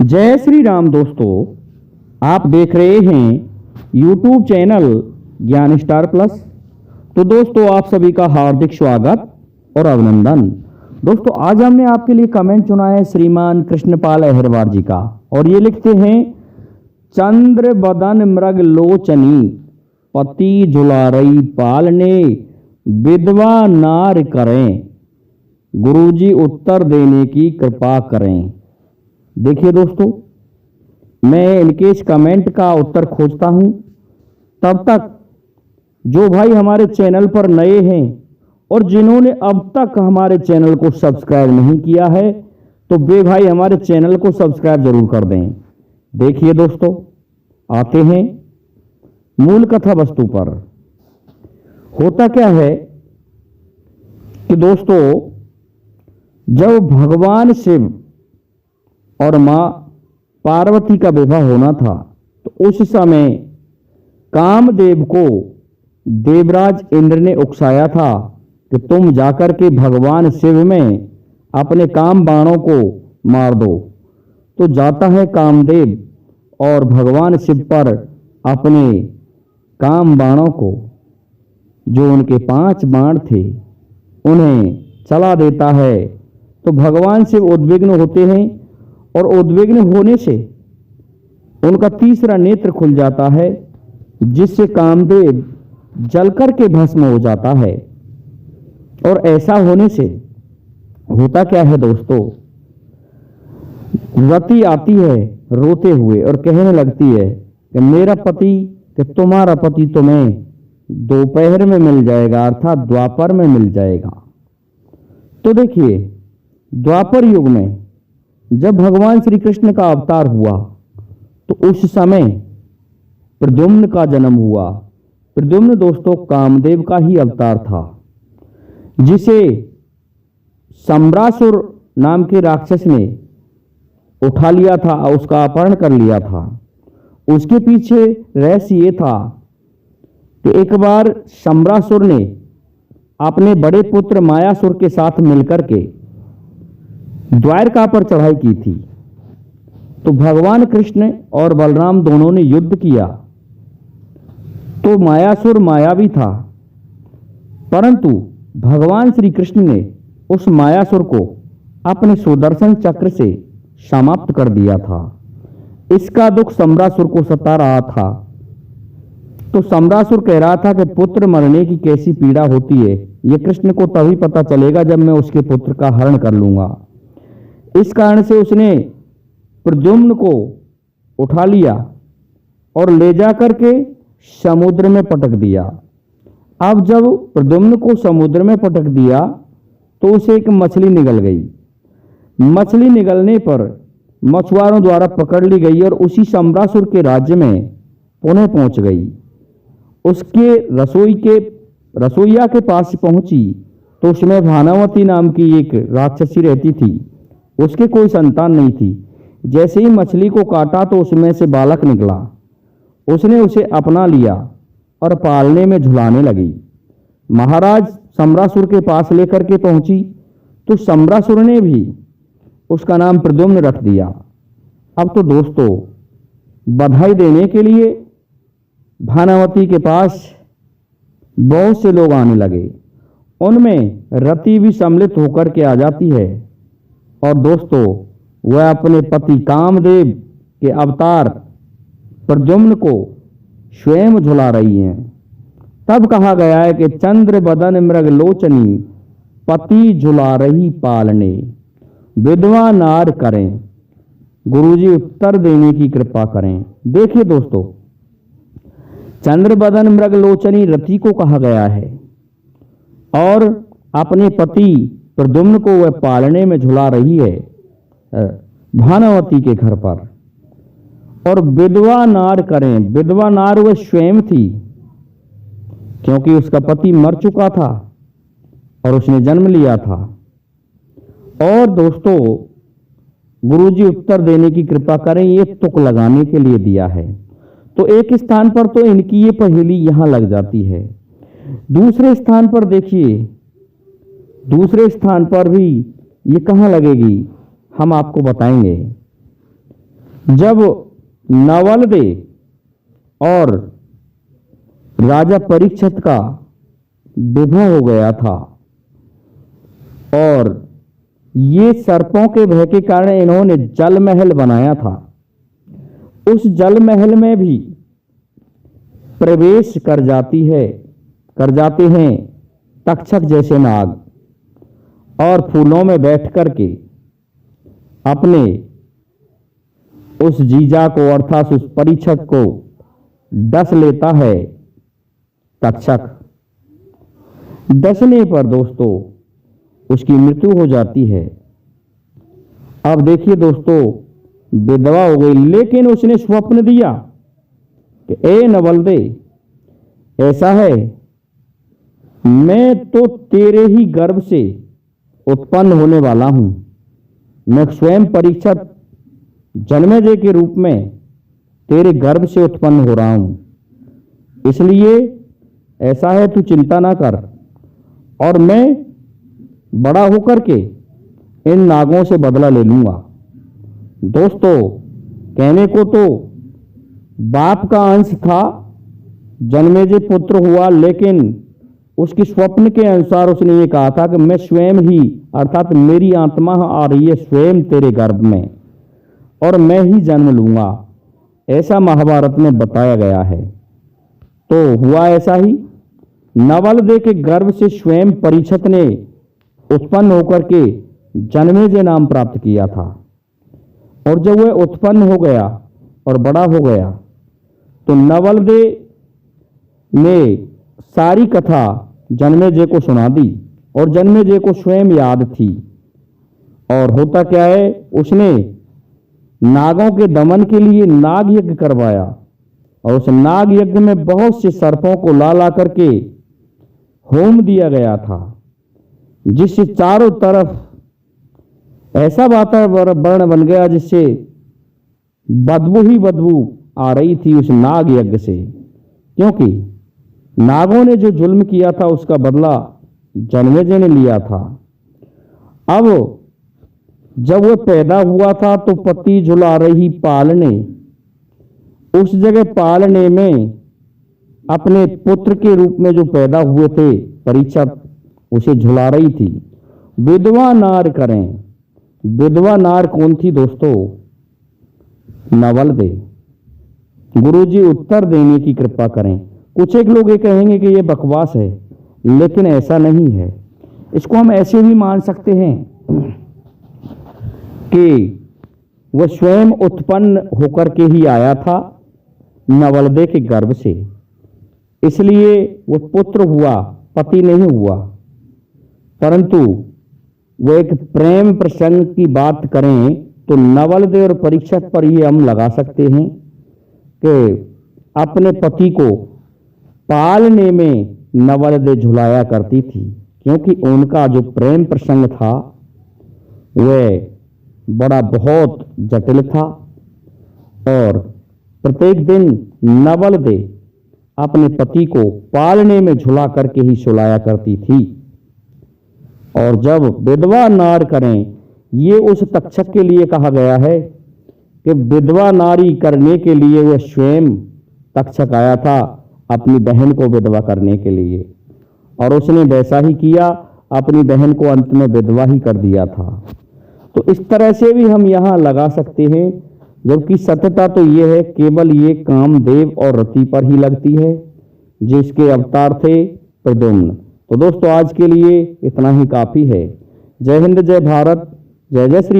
जय श्री राम दोस्तों, आप देख रहे हैं YouTube चैनल ज्ञान स्टार प्लस। तो दोस्तों, आप सभी का हार्दिक स्वागत और अभिनंदन। दोस्तों, आज हमने आपके लिए कमेंट चुना है श्रीमान कृष्णपाल अहिरवार जी का, और ये लिखते हैं, चंद्र बदन मृग लोचनी पति झुलारई पालने विधवा नार करें, गुरुजी उत्तर देने की कृपा करें। देखिए दोस्तों, मैं इनके इस कमेंट का उत्तर खोजता हूं। तब तक जो भाई हमारे चैनल पर नए हैं और जिन्होंने अब तक हमारे चैनल को सब्सक्राइब नहीं किया है, तो वे भाई हमारे चैनल को सब्सक्राइब जरूर कर दें। देखिए दोस्तों, आते हैं मूल कथा वस्तु पर। होता क्या है कि दोस्तों, जब भगवान शिव और मां पार्वती का विवाह होना था, तो उस समय कामदेव को देवराज इंद्र ने उकसाया था कि तुम जाकर के भगवान शिव में अपने काम बाणों को मार दो। तो जाता है कामदेव और भगवान शिव पर अपने काम बाणों को, जो उनके 5 बाण थे, उन्हें चला देता है। तो भगवान शिव उद्विग्न होते हैं और उद्विग्न होने से उनका तीसरा नेत्र खुल जाता है, जिससे कामदेव जलकर के भस्म हो जाता है। और ऐसा होने से होता क्या है दोस्तों, रति आती है रोते हुए और कहने लगती है कि मेरा पति, कि तुम्हारा पति तुम्हें दोपहर में मिल जाएगा, अर्थात द्वापर में मिल जाएगा। तो देखिए, द्वापर युग में जब भगवान श्री कृष्ण का अवतार हुआ, तो उस समय प्रद्युम्न का जन्म हुआ। प्रद्युम्न दोस्तों कामदेव का ही अवतार था, जिसे सम्रासुर नाम के राक्षस ने उठा लिया था, उसका अपहरण कर लिया था। उसके पीछे रहस्य ये था कि एक बार सम्रासुर ने अपने बड़े पुत्र मायासुर के साथ मिलकर के द्वारका पर चढ़ाई की थी। तो भगवान कृष्ण और बलराम दोनों ने युद्ध किया। तो मायासुर मायावी था, परंतु भगवान श्री कृष्ण ने उस मायासुर को अपने सुदर्शन चक्र से समाप्त कर दिया था। इसका दुख सम्रासुर को सता रहा था। तो सम्रासुर कह रहा था कि पुत्र मरने की कैसी पीड़ा होती है, यह कृष्ण को तभी पता चलेगा जब मैं उसके पुत्र का हरण कर लूंगा। इस कारण से उसने प्रद्युम्न को उठा लिया और ले जाकर के समुद्र में पटक दिया। अब जब प्रद्युम्न को समुद्र में पटक दिया, तो उसे एक मछली निगल गई। मछली निगलने पर मछुआरों द्वारा पकड़ ली गई और उसी सम्रासुर के राज्य में पुनः पहुंच गई। उसके रसोइया के पास पहुंची, तो उसमें भानुमति नाम की एक राक्षसी रहती थी। उसके कोई संतान नहीं थी। जैसे ही मछली को काटा, तो उसमें से बालक निकला। उसने उसे अपना लिया और पालने में झुलाने लगी। महाराज सम्रासुर के पास लेकर के पहुंची, तो सम्रासुर ने भी उसका नाम प्रद्युम्न रख दिया। अब तो दोस्तों, बधाई देने के लिए भानुमति के पास बहुत से लोग आने लगे। उनमें रति भी सम्मिलित होकर के आ जाती है। और दोस्तों, वह अपने पति कामदेव के अवतार प्रद्युम्न को स्वयं झुला रही हैं। तब कहा गया है कि चंद्र बदन मृग लोचनी पति झुला रही पालने विधवा नार करें, गुरुजी उत्तर देने की कृपा करें। देखिए दोस्तों, चंद्र बदन मृग लोचनी रति को कहा गया है, और अपने पति प्रद्युम्न को वह पालने में झुला रही है भानुमति के घर पर। और विधवा नार करें, विधवा नार वह स्वयं थी, क्योंकि उसका पति मर चुका था और उसने जन्म लिया था। और दोस्तों, गुरुजी उत्तर देने की कृपा करें, ये तुक लगाने के लिए दिया है। तो एक स्थान पर तो इनकी ये पहेली यहां लग जाती है। दूसरे स्थान पर देखिए, दूसरे स्थान पर भी ये कहां लगेगी, हम आपको बताएंगे। जब नवलदे और राजा परीक्षित का विवाह हो गया था और ये सर्पों के भय के कारण इन्होंने जल महल बनाया था, उस जल महल में भी प्रवेश कर जाते हैं तक्षक जैसे नाग और फूलों में बैठ करके अपने उस जीजा को अर्थात उस परीक्षक को डस लेता है तक्षक। डसने पर दोस्तों उसकी मृत्यु हो जाती है। अब देखिए दोस्तों, विधवा हो गई, लेकिन उसने स्वप्न दिया कि ए नवलदे, ऐसा है मैं तो तेरे ही गर्भ से उत्पन्न होने वाला हूं। मैं स्वयं परीक्षित जन्मेजय के रूप में तेरे गर्भ से उत्पन्न हो रहा हूं, इसलिए ऐसा है तू चिंता ना कर और मैं बड़ा होकर के इन नागों से बदला ले लूंगा। दोस्तों, कहने को तो बाप का अंश था, जन्मेजय पुत्र हुआ, लेकिन उसके स्वप्न के अनुसार उसने ये कहा था कि मैं स्वयं ही अर्थात मेरी आत्मा आ रही है स्वयं तेरे गर्भ में और मैं ही जन्म लूंगा, ऐसा महाभारत में बताया गया है। तो हुआ ऐसा ही, नवलदे के गर्भ से स्वयं परीक्षित ने उत्पन्न होकर के जन्मेजय नाम प्राप्त किया था। और जब वह उत्पन्न हो गया और बड़ा हो गया तो नवलदे ने सारी कथा जन्मेजय को सुना दी और जन्मेजय को स्वयं याद थी। और होता क्या है, उसने नागों के दमन के लिए नाग यज्ञ करवाया और उस नाग यज्ञ में बहुत से सर्पों को ला करके होम दिया गया था, जिससे चारों तरफ ऐसा वातावरण बन गया जिससे बदबू ही बदबू आ रही थी उस नाग यज्ञ से, क्योंकि नागों ने जो जुल्म किया था उसका बदला जन्मेजय ने लिया था। अब जब वह पैदा हुआ था तो पति झुला रही पालने, उस जगह पालने में अपने पुत्र के रूप में जो पैदा हुए थे परीक्षित, उसे झुला रही थी। विधवा नार करें, विधवा नार कौन थी दोस्तों? नवलदे। गुरुजी उत्तर देने की कृपा करें। कुछ एक लोग ये कहेंगे कि ये बकवास है, लेकिन ऐसा नहीं है। इसको हम ऐसे भी मान सकते हैं कि वह स्वयं उत्पन्न होकर के ही आया था नवलदे के गर्भ से, इसलिए वह पुत्र हुआ, पति नहीं हुआ। परंतु वो एक प्रेम प्रसंग की बात करें तो नवलदे और परीक्षित पर ये हम लगा सकते हैं कि अपने पति को पालने में नवलदे झुलाया करती थी, क्योंकि उनका जो प्रेम प्रसंग था वह बड़ा बहुत जटिल था और प्रत्येक दिन नवलदे अपने पति को पालने में झुला करके ही सुलाया करती थी। और जब विधवा नार करें, ये उस तक्षक के लिए कहा गया है कि विधवा नारी करने के लिए वह स्वयं तक्षक आया था अपनी बहन को विधवा करने के लिए, और उसने वैसा ही किया, अपनी बहन को अंत में विधवा ही कर दिया था। तो इस तरह से भी हम यहाँ लगा सकते हैं, जबकि सत्यता तो ये है केवल ये कामदेव और रति पर ही लगती है, जिसके अवतार थे प्रद्युम्न। तो दोस्तों आज के लिए इतना ही काफी है। जय हिंद, जय भारत, जय जय श्री